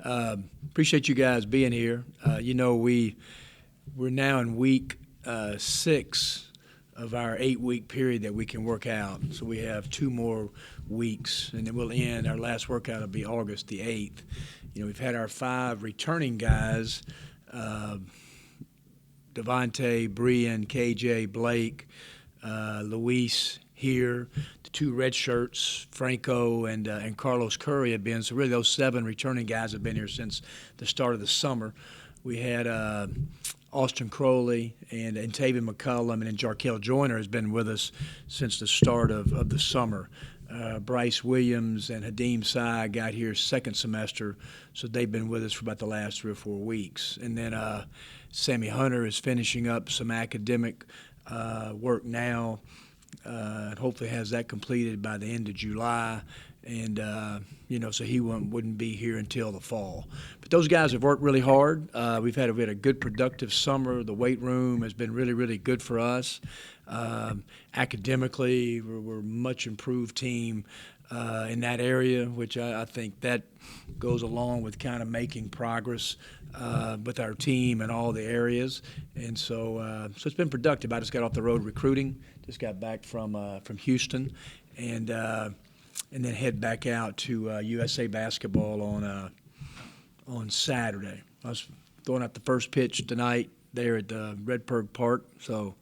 Appreciate you guys being here. We're now in week 6 of our 8-week period that we can work out. So we have 2 more weeks, and then we'll end. Our last workout will be August the 8th. We've had our 5 returning guys, Devontae, Brian, KJ, Blake, Luis here. The 2 red shirts, Franco and Carlos Curry have been. So really those 7 returning guys have been here since the start of the summer. We had Austin Crowley and Tavian McCullum, and then Jarkel Joyner has been with us since the start of the summer. Bryce Williams and Hadeem Sy got here second semester, so they've been with us for about the last 3 or 4 weeks. And then Sammy Hunter is finishing up some academic work now, and hopefully has that completed by the end of July. And, so he wouldn't be here until the fall. But those guys have worked really hard. We had a good productive summer. The weight room has been really, really good for us. Academically, we're a much improved team in that area, which I think that goes along with kind of making progress with our team in all the areas. And so it's been productive. I just got off the road recruiting. Just got back from Houston, and then head back out to USA Basketball on Saturday. I was throwing out the first pitch tonight there at Redberg Park, so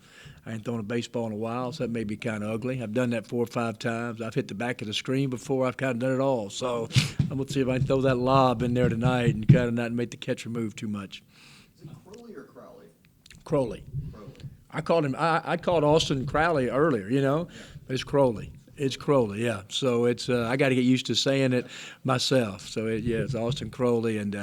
I ain't thrown a baseball in a while, so that may be kind of ugly. I've done that 4 or 5 times. I've hit the back of the screen before. I've kind of done it all. So I'm going to see if I can throw that lob in there tonight and kind of not make the catcher move too much. Is it Crowley or Crowley? Crowley. Crowley. I called him. I called Austin Crowley earlier, but it's Crowley. It's Crowley, yeah. So it's I got to get used to saying it myself. So it's Austin Crowley, and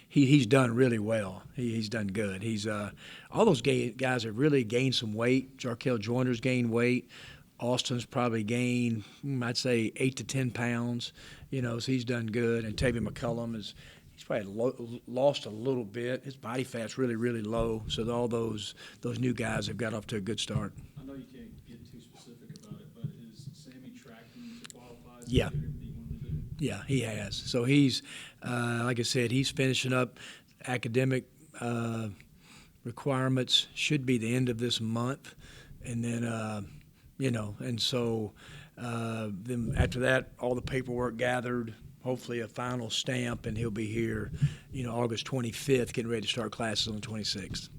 he's done really well. He's done good. He's all those guys have really gained some weight. Jarkel Joyner's gained weight. Austin's probably gained, I'd say, 8 to 10 pounds. So he's done good. And Tavian McCullum he's probably lost a little bit. His body fat's really, really low. So all those new guys have got off to a good start. I know you can't get too specific about it, but is Sammy tracking to qualify? Yeah. Yeah, he has. So he's, like I said, he's finishing up academic requirements. Should be the end of this month, and then and so then after that, all the paperwork gathered. Hopefully, a final stamp, and he'll be here, August 25th, getting ready to start classes on the 26th. Is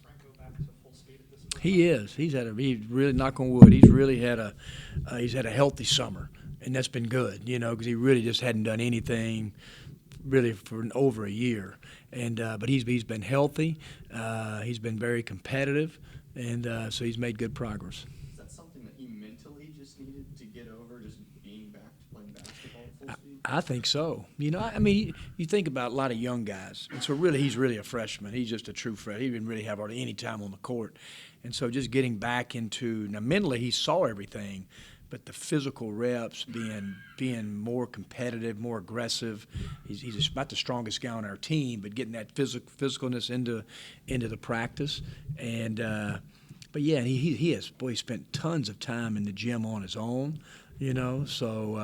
Franco back to full speed at this point? He is. He's really, knock on wood, he's really had a healthy summer, and that's been good, because he really just hadn't done anything really for over a year. And but he's been healthy. He's been very competitive, and so he's made good progress. Is that something that he mentally just needed to get over, just being back to playing basketball at full speed? I think so. You think about a lot of young guys, and so he's really a freshman. He's just a true freshman. He didn't really have hardly any time on the court, and so just getting back into now mentally, he saw everything, but the physical reps, being more competitive, more aggressive. He's about the strongest guy on our team, but getting that physicalness into the practice, and but yeah, he has spent tons of time in the gym on his own. So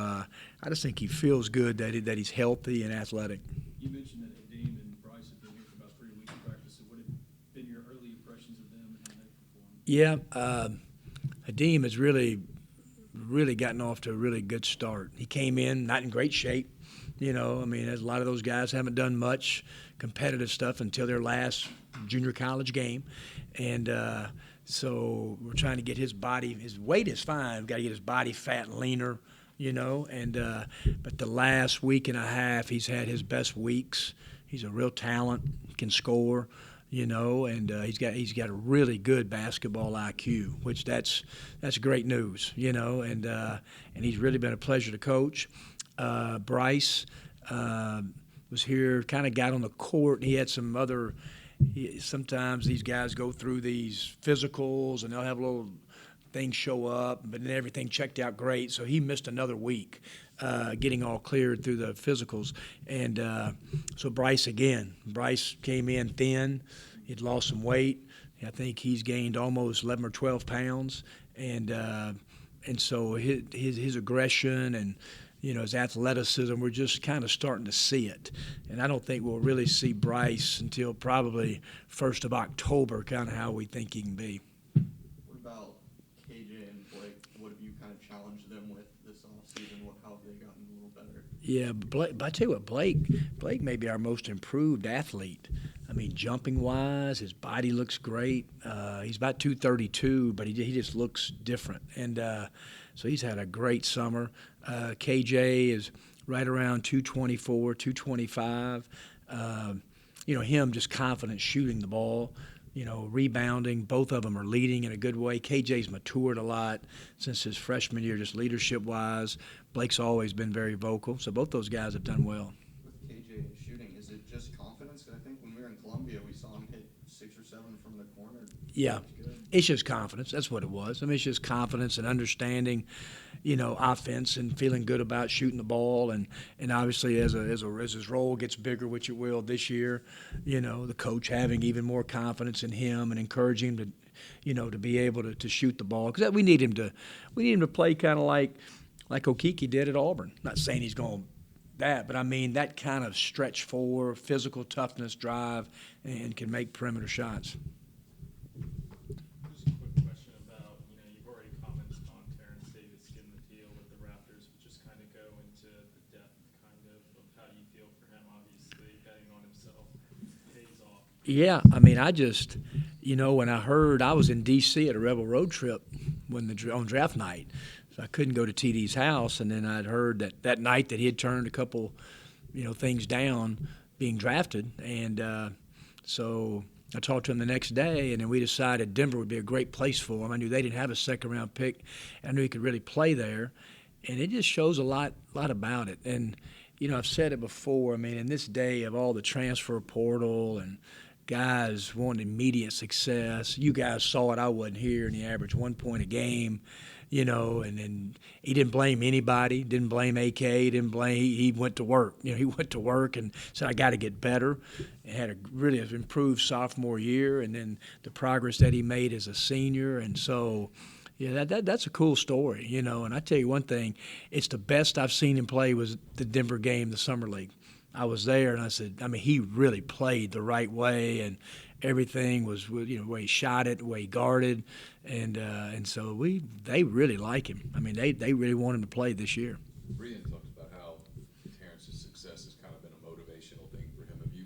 I just think he feels good that he's healthy and athletic. You mentioned that Hadeem and Bryce have been here for about 3 weeks of practice. So what have been your early impressions of them and how they performed? Yeah, Hadeem has really gotten off to a really good start. He came in not in great shape. A lot of those guys haven't done much competitive stuff until their last junior college game, and so we're trying to get his body. His weight is fine. We've got to get his body fat and leaner, and but the last week and a half, he's had his best weeks. He's a real talent. He can score, and he's got a really good basketball IQ, which that's great news, and he's really been a pleasure to coach. Bryce was here, kind of got on the court. He had some other. Sometimes these guys go through these physicals, and they'll have little things show up, but then everything checked out great. So he missed another week getting all cleared through the physicals. And so Bryce came in thin. He'd lost some weight. I think he's gained almost 11 or 12 pounds. And so his aggression and his athleticism. We're just kind of starting to see it. And I don't think we'll really see Bryce until probably 1st of October, kind of how we think he can be. What about KJ and Blake? What have you kind of challenged them with this offseason? How have they gotten a little better? Yeah, but I tell you what, Blake may be our most improved athlete. I mean, jumping wise, his body looks great. He's about 232, but he just looks different. And so he's had a great summer. KJ is right around 224, 225. Him just confident shooting the ball. Rebounding. Both of them are leading in a good way. KJ's matured a lot since his freshman year, just leadership-wise. Blake's always been very vocal. So both those guys have done well. With KJ and shooting, is it just confidence? Because I think when we were in Columbia, we saw him hit 6 or 7 from the corner. Yeah, it's just confidence. That's what it was. I mean, it's just confidence and understanding, offense and feeling good about shooting the ball. And obviously, as his role gets bigger, which it will this year, the coach having even more confidence in him and encouraging him to, to be able to shoot the ball. Because we need him to play kind of like Okeke did at Auburn. Not saying he's going that, but I mean that kind of stretch forward, physical toughness, drive, and can make perimeter shots. Just a quick question about, you've already commented on Terrence Davis getting the deal with the Raptors, but just kind of go into the depth kind of how you feel for him, obviously, betting on himself pays off. Yeah, I mean, I just, when I heard, I was in D.C. at a Rebel road trip on draft night, so I couldn't go to TD's house, and then I'd heard that night that he had turned a couple, things down being drafted, and so I talked to him the next day, and then we decided Denver would be a great place for him. I knew they didn't have a second-round pick. I knew he could really play there, and it just shows a lot about it. And, I've said it before, I mean, in this day of all the transfer portal and guys wanting immediate success, you guys saw it, I wasn't here, and he averaged 1 point a game, and then he didn't blame anybody, didn't blame AK, he went to work. He went to work and said, I got to get better, and had a really improved sophomore year, and then the progress that he made as a senior. And so, yeah, that's a cool story, and I tell you one thing, it's the best I've seen him play was the Denver game, the Summer League. I was there, and I said, I mean, he really played the right way, and everything was, the way he shot it, the way he guarded, and so they really like him. I mean, they really want him to play this year. Brian talks about how Terrence's success has kind of been a motivational thing for him. Have you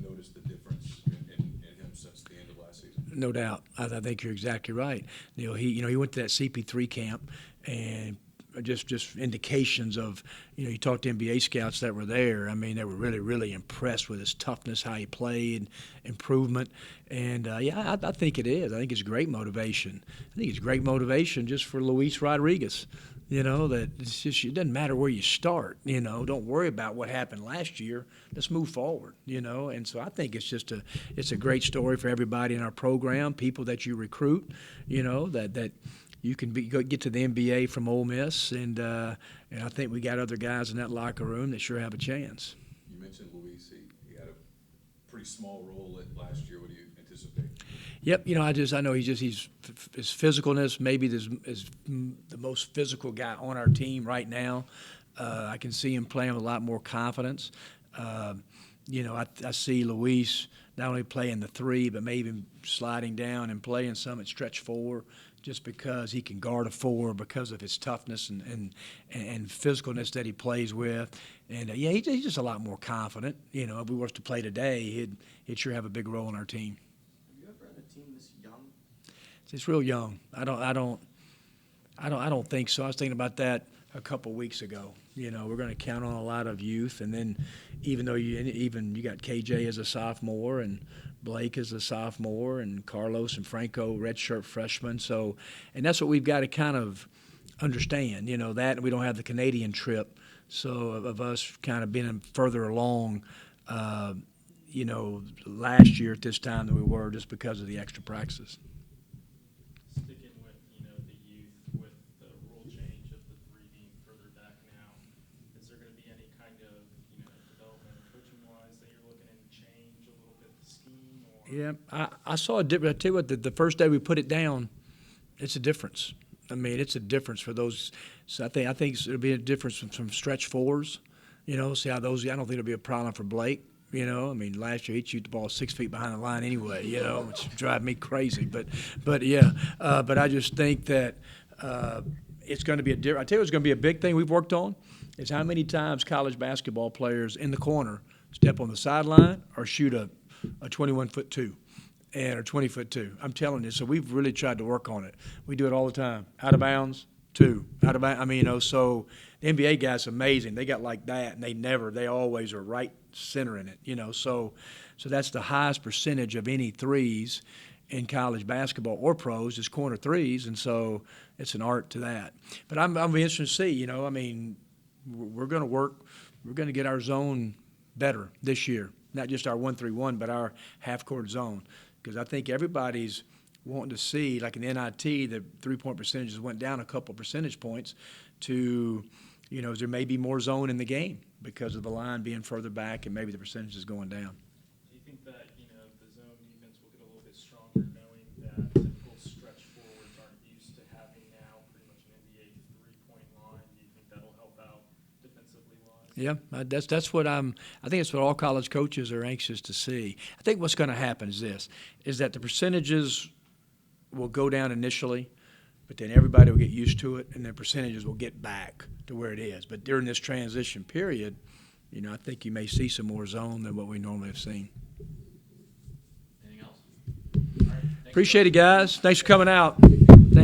noticed the difference in him since the end of last season? No doubt. I think you're exactly right. He went to that CP3 camp, and just indications of, you talked to NBA scouts that were there. I mean, they were really, really impressed with his toughness, how he played, improvement. And, I think it is. I think it's great motivation. I think it's great motivation just for Luis Rodriguez, that it's just, it doesn't matter where you start, don't worry about what happened last year. Let's move forward, And so I think it's just it's a great story for everybody in our program, people that you recruit, that you can get to the NBA from Ole Miss, and I think we got other guys in that locker room that sure have a chance. You mentioned Luis. He had a pretty small role last year. What do you anticipate? Yep, I know he's his physicalness maybe is the most physical guy on our team right now. I can see him playing with a lot more confidence. I see Luis not only playing the 3, but maybe sliding down and playing some at stretch 4. Just because he can guard a 4, because of his toughness and physicalness that he plays with. And, he's just a lot more confident. If we were to play today, he'd sure have a big role in our team. Have you ever had a team this young? It's real young. I don't think so. I was thinking about that a couple weeks ago. We're going to count on a lot of youth, and then even though you got KJ as a sophomore and Blake is a sophomore, and Carlos and Franco redshirt freshmen. So, and that's what we've got to kind of understand, that we don't have the Canadian trip. So of us kind of being further along, last year at this time than we were just because of the extra practices. Sticking with, the youth, with the rule change of the 3 being further back now, is there going to be any kind of, development coaching-wise that you're looking to change a little bit the scheme? Or? Yeah, I saw a difference. I tell you what, the first day we put it down, it's a difference. I mean, it's a difference for those. So I think it'll be a difference from stretch fours. You know, see how those. I don't think it'll be a problem for Blake. You know, I mean, last year he'd shoot the ball 6 feet behind the line anyway. You know, which drive me crazy. But yeah. But I just think that it's going to be a different. I tell you, it's going to be a big thing we've worked on. Is how many times college basketball players in the corner step on the sideline or shoot a 21-foot two. Or 20-foot two. I'm telling you. So we've really tried to work on it. We do it all the time. Out of bounds, two. Out of bounds. I mean, you know, so the NBA guys are amazing. They got like that, and they always are right center in it. You know, so that's the highest percentage of any threes in college basketball or pros is corner threes, and so it's an art to that. But I'm interested to see. You know, I mean, we're going to work. We're going to get our zone better this year. Not just our 1-3-1, but our half-court zone. Because I think everybody's wanting to see, like in the NIT, the three-point percentages went down a couple percentage points to, you know, there may be more zone in the game because of the line being further back and maybe the percentages going down. Do you think that, you know, the zone defense will get a little bit stronger knowing that typical stretch forwards aren't used to having now pretty much an NBA three-point line? Do you think that'll help out defensively wise? Yeah, that's what I think it's what all college coaches are anxious to see. I think what's going to happen is that the percentages will go down initially, but then everybody will get used to it, and then percentages will get back to where it is. But during this transition period, you know, I think you may see some more zone than what we normally have seen. Anything else? All right, thanks, Appreciate it, guys. Thanks for coming out.